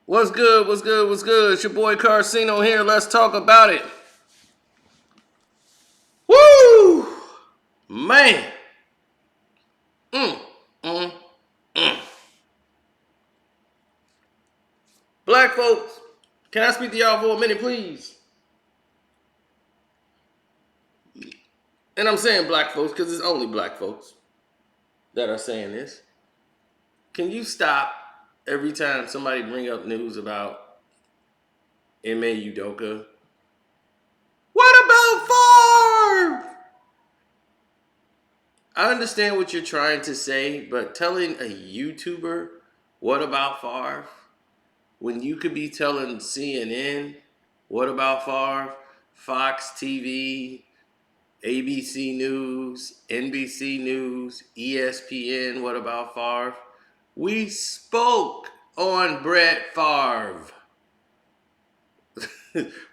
What's good? What's good? What's good? It's your boy Carceno here. Let's talk about it. Woo! Man. Mm, mm, mm. Black folks, can I speak to y'all for a minute, please? And I'm saying black folks because it's only black folks that are saying this. Can you stop every time somebody bring up news about M.A. Udoka? What about Favre? I understand what you're trying to say, but telling a YouTuber, what about Favre? When you could be telling CNN, what about Favre? Fox TV, ABC News, NBC News, ESPN, what about Favre? We spoke on Brett Favre.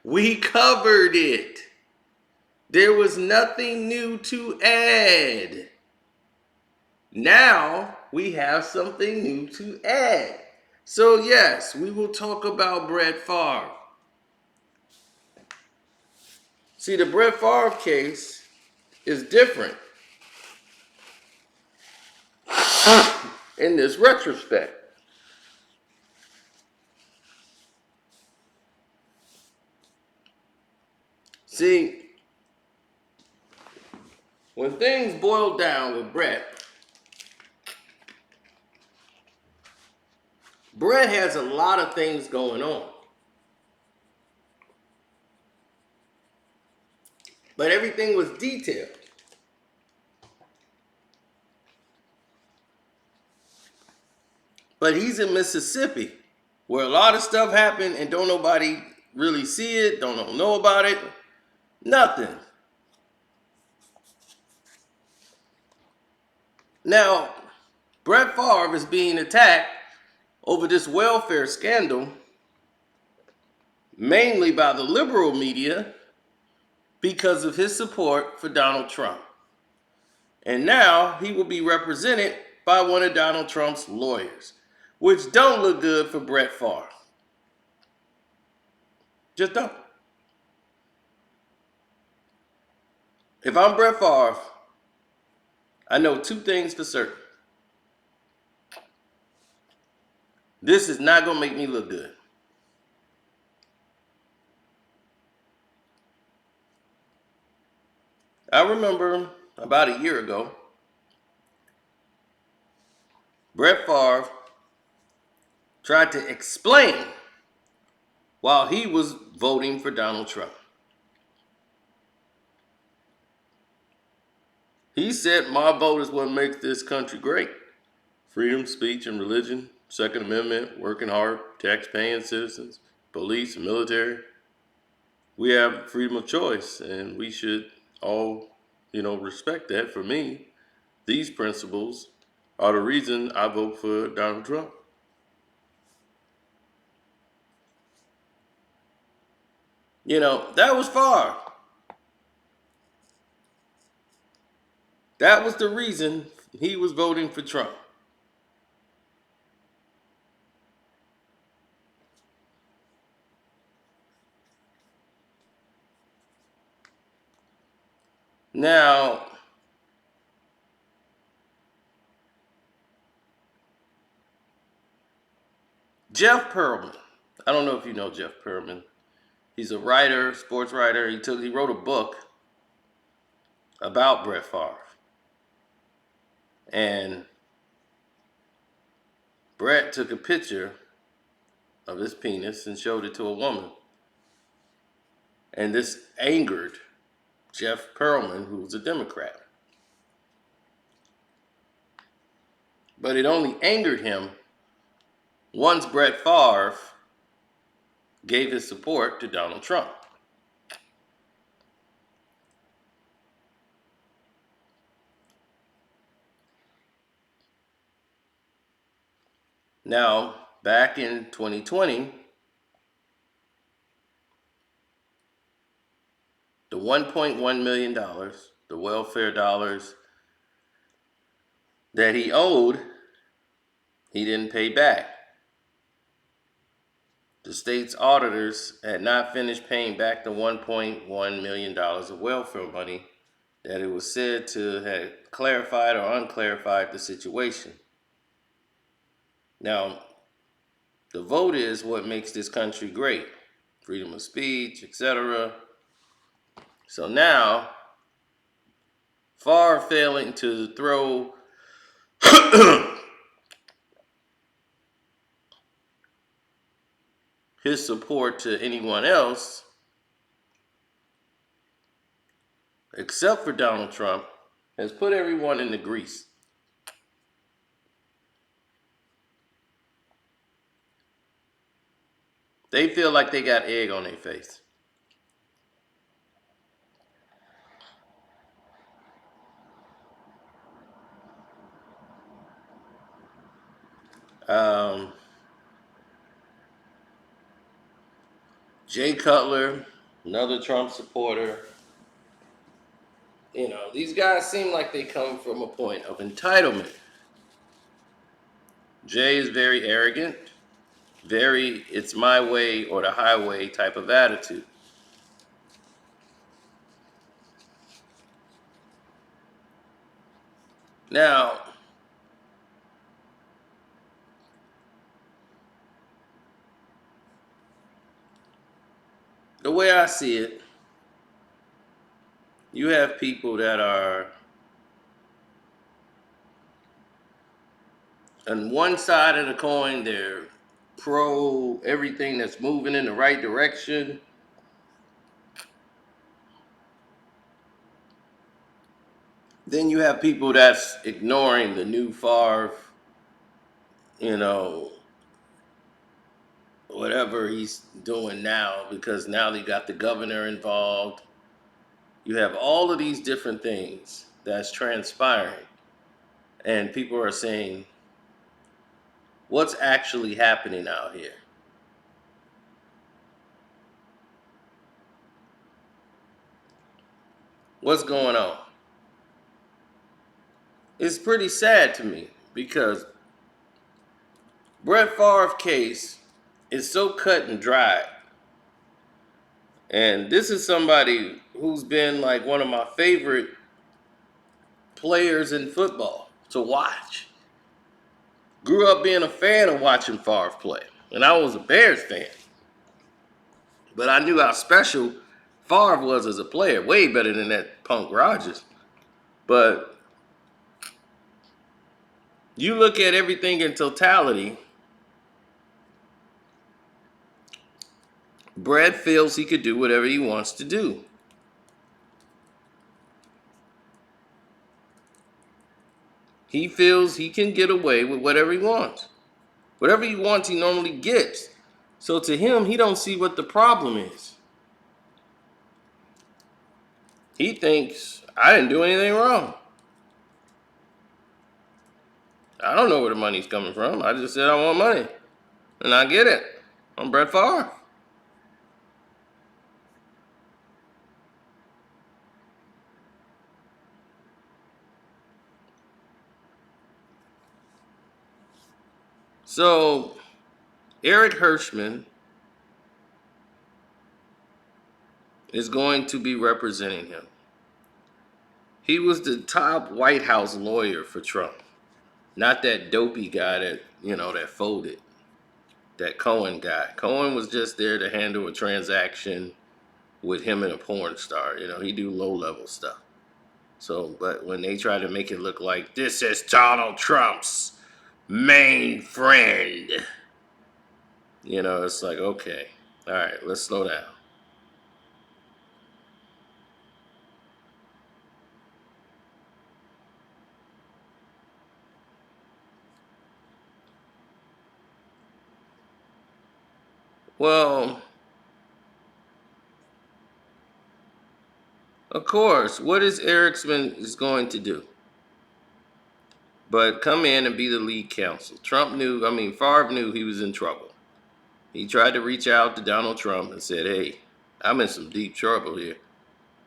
We covered it. There was nothing new to add. Now we have something new to add. So yes, we will talk about Brett Favre. See, the Brett Favre case is different in this retrospect. See, when things boil down with Brett has a lot of things going on. But everything was detailed. But he's in Mississippi, where a lot of stuff happened and don't nobody really see it, don't know about it, nothing. Now, Brett Favre is being attacked over this welfare scandal, mainly by the liberal media, because of his support for Donald Trump. And now he will be represented by one of Donald Trump's lawyers, which don't look good for Brett Favre. Just don't. If I'm Brett Favre, I know two things for certain. This is not going to make me look good. I remember about a year ago, Brett Favre tried to explain while he was voting for Donald Trump. He said, my vote is what makes this country great. Freedom, speech, and religion, Second Amendment, working hard, tax-paying citizens, police, military. We have freedom of choice, and we should all, respect that. For me, these principles are the reason I vote for Donald Trump. That was Favre. That was the reason he was voting for Trump. Now, Jeff Pearlman. I don't know if you know Jeff Pearlman. He's a writer, sports writer. He wrote a book about Brett Favre. And Brett took a picture of his penis and showed it to a woman. And this angered Jeff Pearlman, who's a Democrat. But it only angered him once Brett Favre gave his support to Donald Trump. Now, back in 2020, the $1.1 million, the welfare dollars that he owed, he didn't pay back. the state's auditors had not finished paying back the $1.1 million of welfare money that it was said to have clarified or unclarified the situation. Now, the vote is what makes this country great. Freedom of speech, etc. So now, far failing to throw his support to anyone else except for Donald Trump, has put everyone in the grease. They feel like they got egg on their face. Um, Jay Cutler, another Trump supporter. You know, these guys seem like they come from a point of entitlement. Jay is very arrogant, very it's my way or the highway type of attitude. Now, the way I see it, you have people that are on one side of the coin, they're pro everything that's moving in the right direction. Then you have people that's ignoring the new Favre, you know, whatever he's doing now, because now they got the governor involved. You have all of these different things that's transpiring. And people are saying, what's actually happening out here? What's going on? It's pretty sad to me because Brett Favre's case is so cut and dried. And this is somebody who's been like one of my favorite players in football to watch. Grew up being a fan of watching Favre play. And I was a Bears fan. But I knew how special Favre was as a player. Way better than that punk Rodgers. But you look at everything in totality, Brett feels he could do whatever he wants to do. He feels he can get away with whatever he wants. Whatever he wants, he normally gets. So to him, he don't see what the problem is. He thinks, I didn't do anything wrong. I don't know where the money's coming from. I just said I want money. And I get it. I'm Brett Favre. So Eric Hirschman is going to be representing him. He was the top White House lawyer for Trump. Not that dopey guy that folded. That Cohen guy. Cohen was just there to handle a transaction with him and a porn star. He do low-level stuff. So, but when they try to make it look like this is Donald Trump's main friend, it's like, okay, all right, let's slow down. Well, of course, what is Erickson is going to do? But come in and be the lead counsel. Favre knew he was in trouble. He tried to reach out to Donald Trump and said, hey, I'm in some deep trouble here.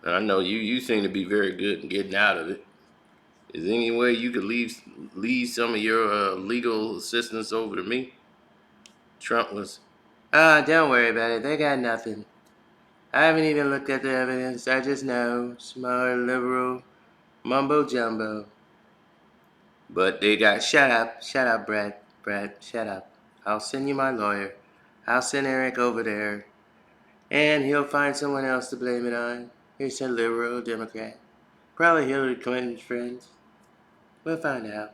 And I know you seem to be very good in getting out of it. Is there any way you could leave some of your legal assistance over to me? Trump was Don't worry about it. They got nothing. I haven't even looked at the evidence. I just know. Smart, liberal, mumbo jumbo. But they got, shut up, Brett. Brett, shut up. I'll send you my lawyer. I'll send Eric over there. And he'll find someone else to blame it on. He's a liberal Democrat. Probably Hillary Clinton's friends. We'll find out.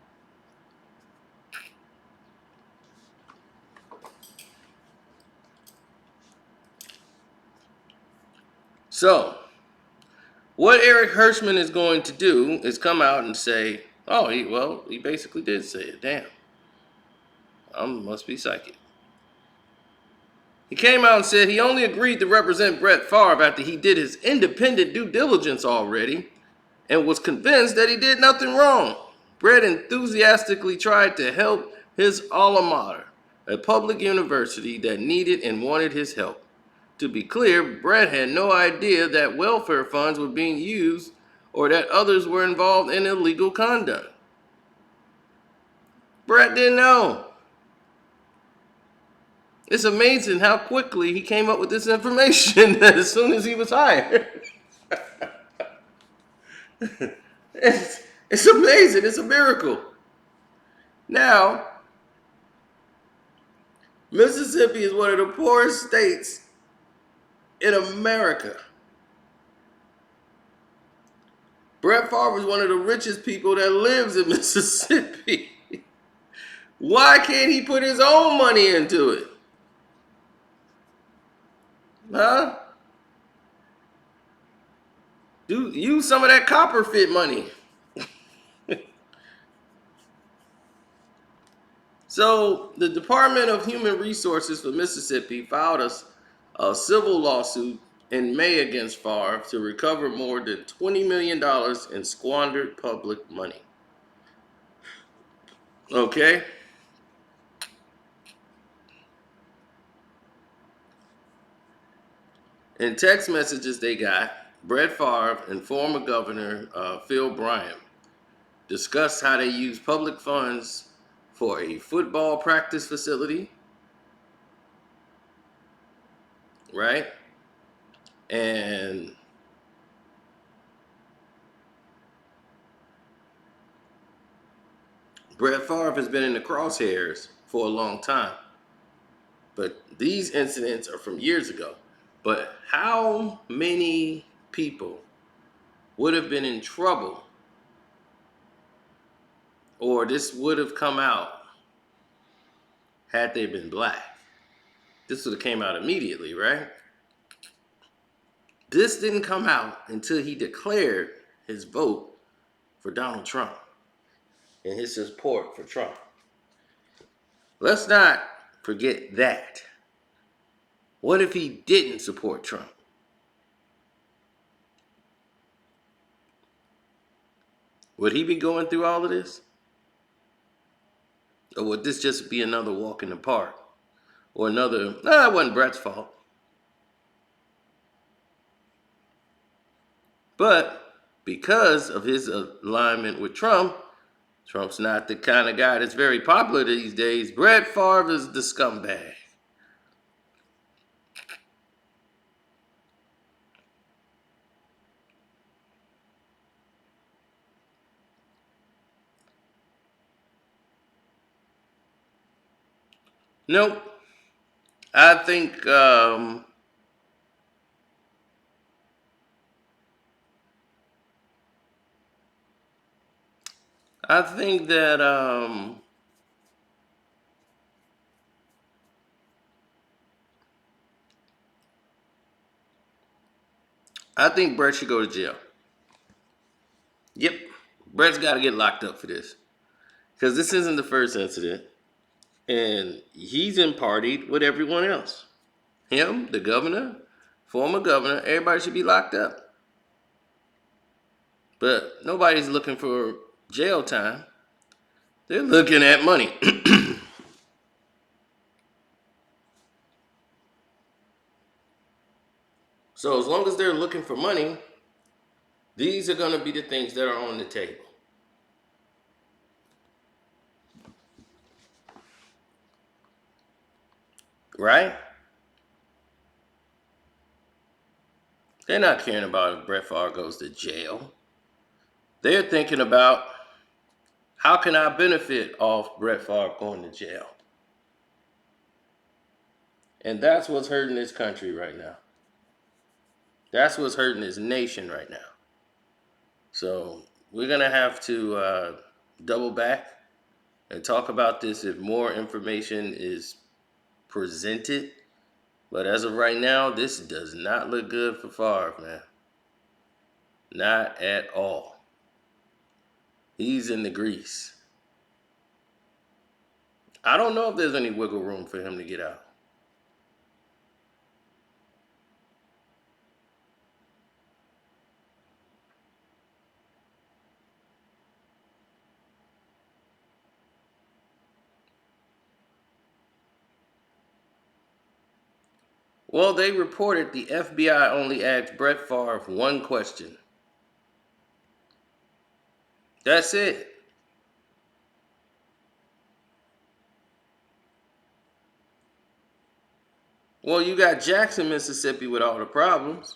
So, what Eric Hirschman is going to do is come out and say, oh, he basically did say it. Damn. I must be psychic. He came out and said he only agreed to represent Brett Favre after he did his independent due diligence already and was convinced that he did nothing wrong. Brett enthusiastically tried to help his alma mater, a public university that needed and wanted his help. To be clear, Brett had no idea that welfare funds were being used or that others were involved in illegal conduct. Brett didn't know. It's amazing how quickly he came up with this information as soon as he was hired. it's amazing. It's a miracle. Now, Mississippi is one of the poorest states in America. Brett Favre is one of the richest people that lives in Mississippi. Why can't he put his own money into it? Huh? Use some of that Copperfit money. So the Department of Human Resources for Mississippi filed a civil lawsuit in May against Favre to recover more than $20 million in squandered public money. Okay? In text messages they got, Brett Favre and former Governor Phil Bryant discussed how they used public funds for a football practice facility, right? And Brett Favre has been in the crosshairs for a long time. But these incidents are from years ago. But how many people would have been in trouble or this would have come out had they been black? This would have came out immediately, right? This didn't come out until he declared his vote for Donald Trump and his support for Trump. Let's not forget that. What if he didn't support Trump? Would he be going through all of this? Or would this just be another walk in the park? Or another, it wasn't Brett's fault. But because of his alignment with Trump, Trump's not the kind of guy that's very popular these days. Brett Favre is the scumbag. Nope. I think I think that I think Brett should go to jail. Yep. Brett's got to get locked up for this. Because this isn't the first incident. And he's in partied with everyone else. Him, the governor, former governor, everybody should be locked up. But nobody's looking for jail time. They're looking at money. So as long as they're looking for money, these are going to be the things that are on the table. Right? They're not caring about if Brett Favre goes to jail. They're thinking about, how can I benefit off Brett Favre going to jail? And that's what's hurting this country right now. That's what's hurting this nation right now. So we're going to have to double back and talk about this if more information is presented. But as of right now, this does not look good for Favre, man. Not at all. He's in the grease. I don't know if there's any wiggle room for him to get out. Well, they reported the FBI only asked Brett Favre one question. That's it. Well, you got Jackson, Mississippi with all the problems.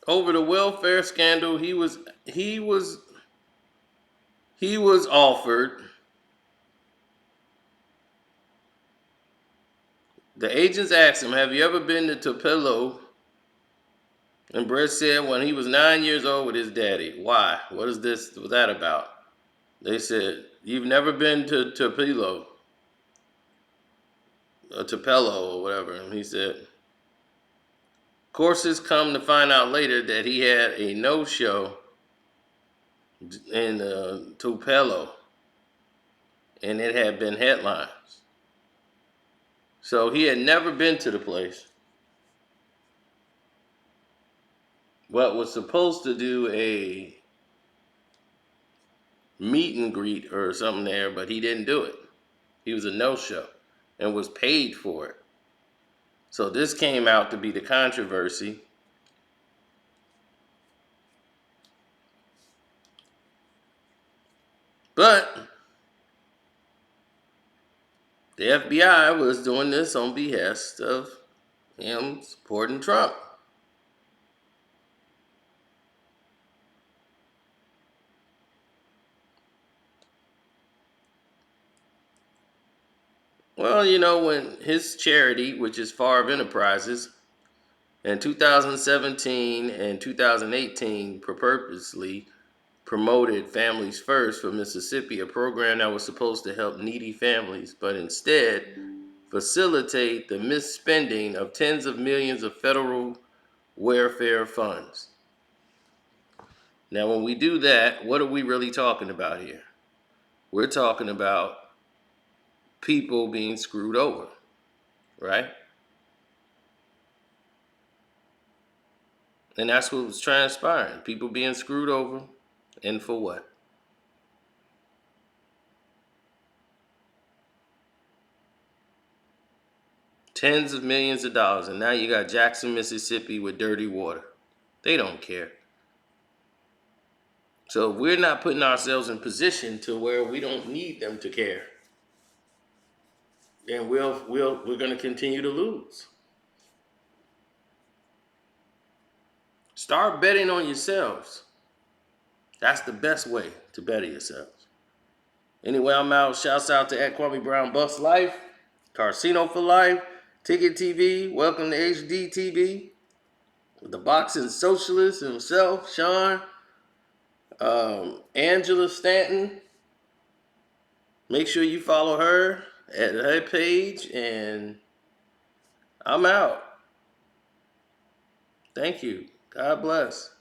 Over the welfare scandal, he was offered. The agents asked him, "Have you ever been to Tupelo?" And Brett said, when he was 9 years old with his daddy. Why? What is this? Was that about? They said, "You've never been to Tupelo, or Tupelo, or whatever." And he said, courses come to find out later that he had a no-show in Tupelo, and it had been headlines. So he had never been to the place, but was supposed to do a meet and greet or something there, but he didn't do it. He was a no-show and was paid for it. So this came out to be the controversy. But the FBI was doing this on behest of him supporting Trump. Well, you know, when his charity, which is Favre Enterprises, in 2017 and 2018 purposely promoted Families First for Mississippi, a program that was supposed to help needy families, but instead facilitate the misspending of tens of millions of federal welfare funds. Now, when we do that, what are we really talking about here? We're talking about people being screwed over, right? And that's what was transpiring. People being screwed over, and for what? Tens of millions of dollars. And now you got Jackson, Mississippi with dirty water. They don't care. So we're not putting ourselves in position to where we don't need them to care, then we're going to continue to lose. Start betting on yourselves. That's the best way to better yourselves. Anyway, I'm out. Shouts out to @KwameBrown Life, Carceno for Life, Ticket TV, welcome to HDTV, the boxing socialist himself, Sean, Angela Stanton. Make sure you follow her at her page, and I'm out. Thank you. God bless.